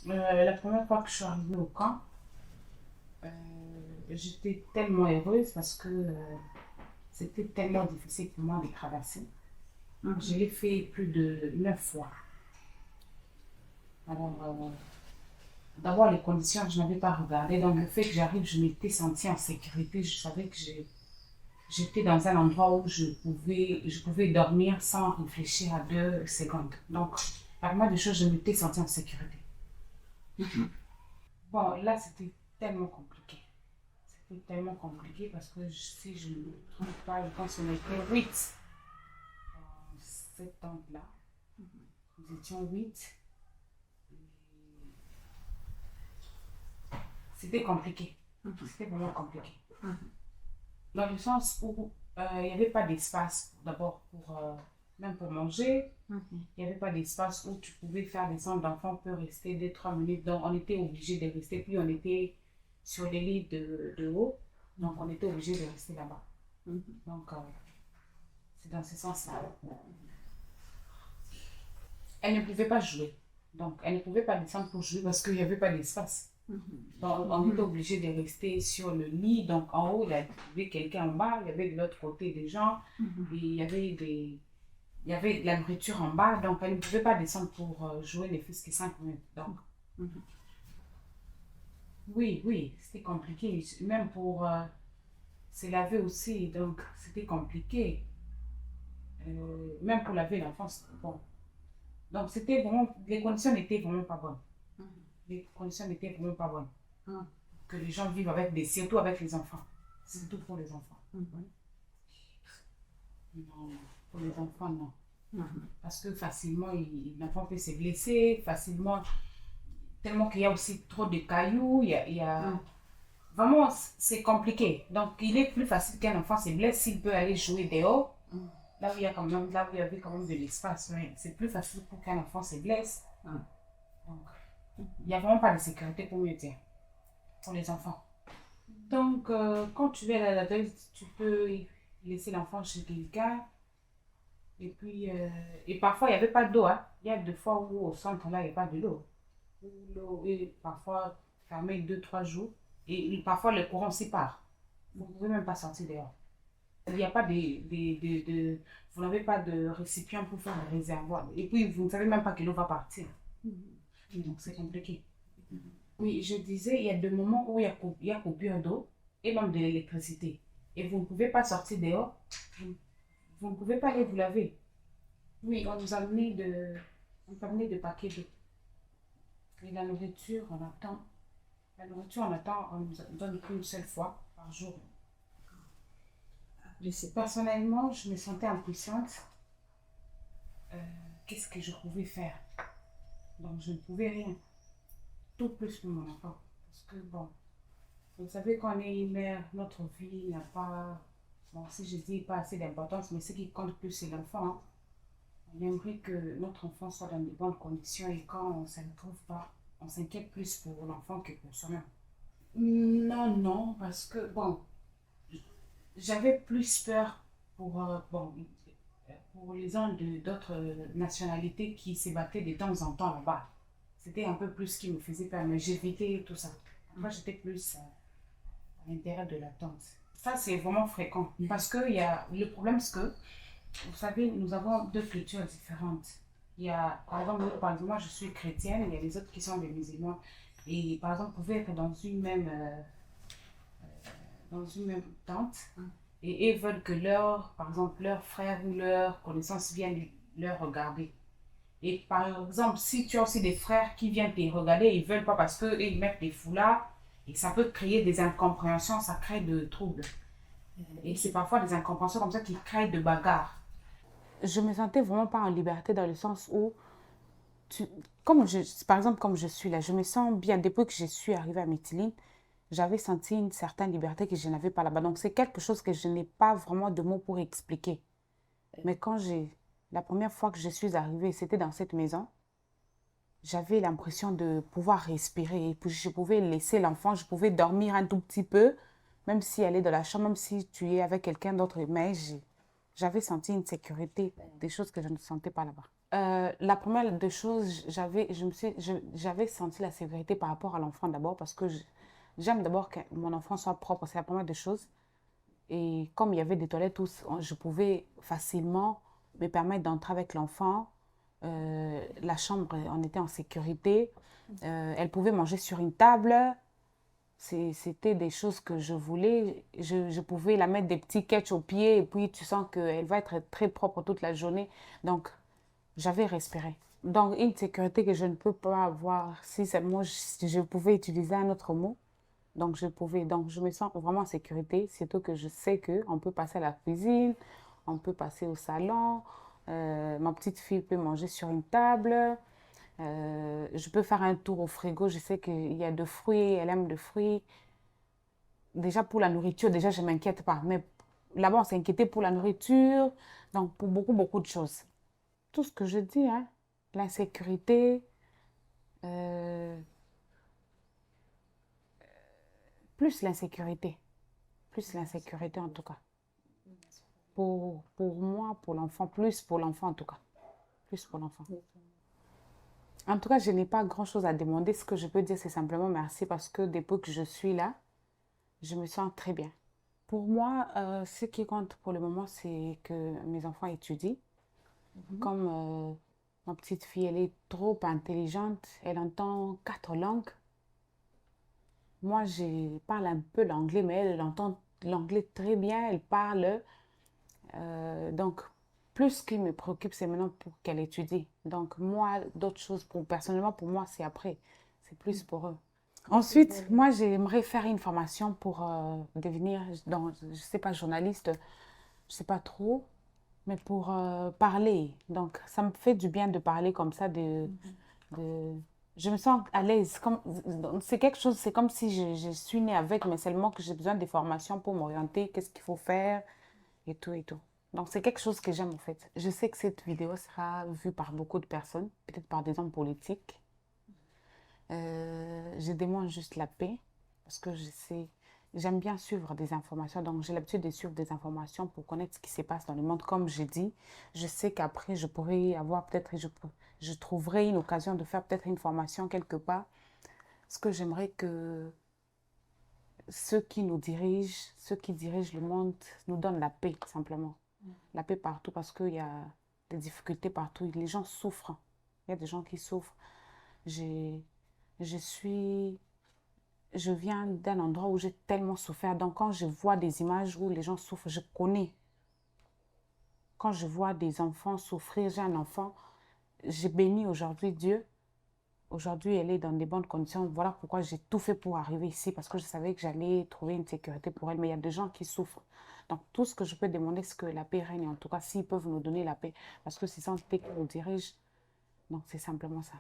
La première fois que je suis arrivée au camp, euh, j'étais tellement heureuse parce que c'était tellement difficile pour moi de traverser. Je Mhm. l'ai fait plus de 9 fois. Alors, d'abord, les conditions, je n'avais pas regardé. Donc, le fait que j'arrive, je m'étais sentie en sécurité. Je savais que j'étais dans un endroit où je pouvais dormir sans réfléchir à 2 secondes. Donc, par moi, des choses, je m'étais sentie en sécurité. Mhm. Bon, là, c'était tellement compliqué. C'était tellement compliqué parce que si je ne me trompe pas, je pense qu'on était 8 en cette tente-là. Nous étions 8. C'était compliqué. C'était vraiment compliqué. Mhm. Dans le sens où il n'y avait pas d'espace d'abord même pour manger. Mhm. Il n'y avait pas d'espace où tu pouvais faire descendre l'enfant peut rester 2, 3 minutes. Donc on était obligé de rester. Puis on était sur les lits de haut. Donc on était obligé de rester là-bas. Mhm. Donc c'est dans ce sens-là. Elle ne pouvait pas jouer. Donc elle ne pouvait pas descendre pour jouer parce qu'il n'y avait pas d'espace. Donc, on était Mhm. obligé de rester sur le lit. Donc, en haut, il y avait quelqu'un en bas. Il y avait de l'autre côté des gens. Et Mhm. il y avait de la nourriture en bas. Donc, elle ne pouvait pas descendre pour jouer les fils que 5 minutes. Donc, Mhm. oui, oui, c'était compliqué. Même pour se laver aussi. Donc, c'était compliqué. Même pour laver l'enfant, c'était bon. Donc, c'était vraiment, les conditions n'étaient vraiment pas bonnes. Les conditions n'étaient vraiment pas bonnes. Mhm. Que les gens vivent avec surtout avec les enfants. Surtout pour les enfants. Mhm. Non, pour les enfants, non. Mhm. Parce que facilement, l'enfant peut se blesser, facilement, tellement qu'il y a aussi trop de cailloux, Mhm. Vraiment, c'est compliqué. Donc, il est plus facile qu'un enfant se blesse s'il peut aller jouer dehors, là où il y a quand même, là où il y avait quand même de l'espace. Mais c'est plus facile pour qu'un enfant se blesse. Mhm. Donc, il n'y a vraiment pas de sécurité pour mieux dire, pour les enfants. Donc, quand tu es à la deuil, tu peux laisser l'enfant chez quelqu'un. Et puis, et parfois, il n'y avait pas d'eau. Hein. Il y a des fois où au centre, là, il n'y a pas de l'eau. Où l'eau est parfois fermée 2, 3 jours. Et parfois, le courant s'y part. Vous ne pouvez même pas sortir dehors. Il n'y a pas vous n'avez pas de récipient pour faire un réservoir. Et puis, vous ne savez même pas que l'eau va partir. Donc, c'est compliqué. Oui, je disais, il y a des moments où il y a coupure d'eau et même de l'électricité. Et vous ne pouvez pas sortir dehors. Vous, vous ne pouvez pas aller vous laver. Oui, on nous a amené de paquets d'eau. Et la nourriture, on attend. La nourriture, on attend, on nous donne qu'une seule fois par jour. Je sais pas. Personnellement, je me sentais impuissante. Euh, Qu'est-ce que je pouvais faire? Donc, je ne pouvais rien. Tout plus pour mon enfant. Parce que, bon, vous savez qu'on est une mère, notre vie n'a pas, bon, si je dis pas assez d'importance, mais ce qui compte plus, c'est l'enfant. Hein. On aimerait que notre enfant soit dans de bonnes conditions et quand on ne se trouve pas, on s'inquiète plus pour l'enfant que pour soi-même. Non, non, parce que, bon, j'avais plus peur bon, pour les gens d'autres nationalités qui se battaient de temps en temps là-bas. C'était un peu plus ce qui me faisait peur, mais j'évitais tout ça. Moi, j'étais plus à l'intérieur de la tente. Ça, c'est vraiment fréquent. Parce que le problème, c'est que, vous savez, nous avons 2 cultures différentes. Il y a, par exemple, moi, je suis chrétienne, il y a les autres qui sont des musulmans. Et par exemple, vous pouvez être dans une même tente et ils veulent que par exemple, leur frère ou leur connaissance viennent leur regarder. Et par exemple, si tu as aussi des frères qui viennent te regarder, ils ne veulent pas parce qu'ils mettent des foulards et ça peut créer des incompréhensions, ça crée de troubles. Et c'est parfois des incompréhensions comme ça qui créent de bagarres. Je me sentais vraiment pas en liberté dans le sens où, tu, par exemple, comme je suis là, je me sens bien. Depuis que je suis arrivée à Mytilene, j'avais senti une certaine liberté que je n'avais pas là-bas. Donc, c'est quelque chose que je n'ai pas vraiment de mots pour expliquer. Mais la première fois que je suis arrivée, c'était dans cette maison, j'avais l'impression de pouvoir respirer. Et puis, je pouvais laisser l'enfant, je pouvais dormir un tout petit peu, même si elle est dans la chambre, même si tu es avec quelqu'un d'autre. Mais j'avais senti une sécurité, des choses que je ne sentais pas là-bas. La première des choses, j'avais senti la sécurité par rapport à l'enfant d'abord parce que j'aime d'abord que mon enfant soit propre, c'est la première des choses. Et comme il y avait des toilettes où je pouvais facilement me permettre d'entrer avec l'enfant, la chambre, on était en sécurité, elle pouvait manger sur une table, c'était des choses que je voulais. Je pouvais la mettre des petits catchs aux pieds et puis tu sens qu'elle va être très propre toute la journée. Donc, j'avais respiré. Donc, une sécurité que je ne peux pas avoir si seulement je pouvais utiliser un autre mot. Donc, je pouvais. Donc, je me sens vraiment en sécurité, surtout que je sais qu'on peut passer à la cuisine, on peut passer au salon, ma petite fille peut manger sur une table, je peux faire un tour au frigo, je sais qu'il y a de fruits, elle aime de fruits. Déjà pour la nourriture, déjà je ne m'inquiète pas, mais là-bas on s'inquiétait pour la nourriture, donc pour beaucoup, beaucoup de choses. Tout ce que je dis, hein, l'insécurité, euh, plus l'insécurité, plus l'insécurité en tout cas. Pour moi, pour l'enfant, plus pour l'enfant en tout cas. Plus pour l'enfant. En tout cas, je n'ai pas grand-chose à demander. Ce que je peux dire, c'est simplement merci parce que depuis que je suis là, je me sens très bien. Pour moi, ce qui compte pour le moment, c'est que mes enfants étudient. Comme ma petite fille, elle est trop intelligente, elle entend 4 langues. Moi, je parle un peu l'anglais, mais elle entend l'anglais très bien, elle parle. Donc, plus ce qui me préoccupe, c'est maintenant pour qu'elle étudie. Donc, moi, d'autres choses, personnellement, pour moi, c'est après. C'est plus pour eux. Ensuite, moi, j'aimerais faire une formation pour devenir, je ne sais pas, journaliste, je ne sais pas trop, mais pour parler. Donc, ça me fait du bien de parler comme ça, de... Je me sens à l'aise. C'est quelque chose, c'est comme si je suis née avec, mais seulement que j'ai besoin de formations pour m'orienter, qu'est-ce qu'il faut faire, et tout, et tout. Donc, c'est quelque chose que j'aime en fait. Je sais que cette vidéo sera vue par beaucoup de personnes, peut-être par des hommes politiques. Je demande juste la paix parce que j'aime bien suivre des informations. Donc, j'ai l'habitude de suivre des informations pour connaître ce qui se passe dans le monde. Comme j'ai dit, je sais qu'après, je pourrais avoir peut-être, je trouverai une occasion de faire peut-être une formation quelque part. Ce que j'aimerais que ceux qui nous dirigent, ceux qui dirigent le monde, nous donnent la paix, simplement. La paix partout parce qu'il y a des difficultés partout. Les gens souffrent. Il y a des gens qui souffrent. J'ai, je suis, je viens d'un endroit où j'ai tellement souffert. Donc, quand je vois des images où les gens souffrent, je connais. Quand je vois des enfants souffrir, j'ai un enfant, j'ai béni aujourd'hui Dieu. Aujourd'hui, elle est dans des bonnes conditions. Voilà pourquoi j'ai tout fait pour arriver ici, parce que je savais que j'allais trouver une sécurité pour elle. Mais il y a des gens qui souffrent. Donc, tout ce que je peux demander, c'est que la paix règne. En tout cas, s'ils peuvent nous donner la paix. Parce que c'est ça qui nous dirige. Donc, c'est simplement ça.